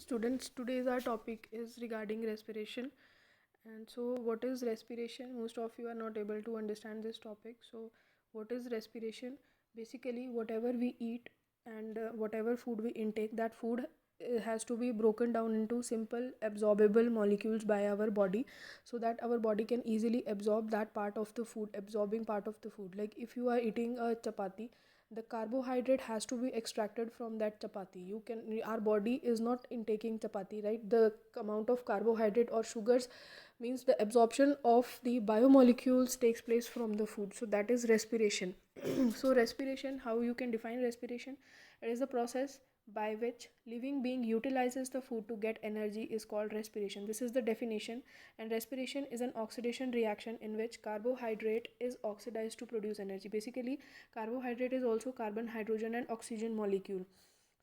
Students, today's our topic is regarding respiration. And so, what is respiration? Most of you are not able to understand this topic. So, what is respiration? Basically, whatever we eat and whatever food we intake, that food has to be broken down into simple absorbable molecules by our body, so that our body can easily absorb that part of the food, absorbing part of the food. Like if you are eating a chapati, the carbohydrate has to be extracted from that chapati. Our body is not intaking chapati, right? The amount of carbohydrate or sugars means the absorption of the biomolecules takes place from the food. So that is respiration. So respiration, how you can define respiration? It is the process by which living being utilizes the food to get energy is called respiration. This is the definition. And respiration is an oxidation reaction in which carbohydrate is oxidized to produce energy. Basically, carbohydrate is also carbon, hydrogen and oxygen molecule.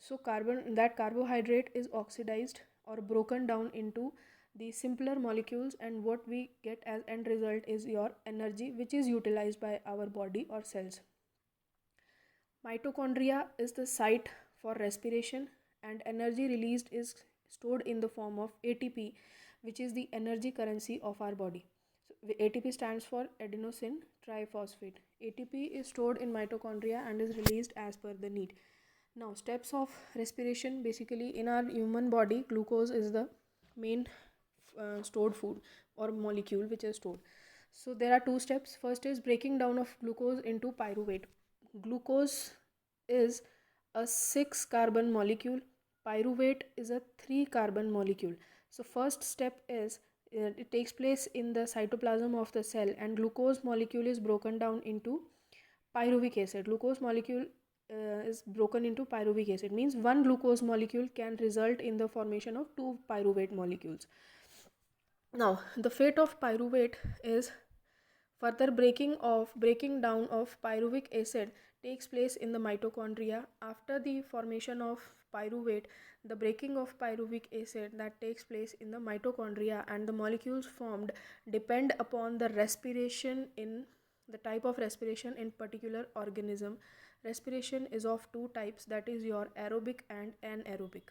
So that carbohydrate is oxidized or broken down into the simpler molecules, and what we get as end result is your energy, which is utilized by our body or cells. Mitochondria is the site for respiration, and energy released is stored in the form of ATP, which is the energy currency of our body. So ATP stands for adenosine triphosphate. ATP is stored in mitochondria and is released as per the need. Now, steps of respiration. Basically, in our human body, glucose is the main stored food or molecule which is stored. So there are two steps. First is breaking down of glucose into pyruvate. Glucose is a 6 carbon molecule. Pyruvate is a 3 carbon molecule. So first step is it takes place in the cytoplasm of the cell, and glucose molecule is broken down into pyruvic acid. Glucose molecule is broken into pyruvic acid, means one glucose molecule can result in the formation of two pyruvate molecules. Now, the fate of pyruvate is further breaking down of pyruvic acid takes place in the mitochondria. After the formation of pyruvate, the breaking of pyruvic acid that takes place in the mitochondria, and the molecules formed depend upon the respiration in the type of respiration in particular organism. Respiration is of two types, that is your aerobic and anaerobic.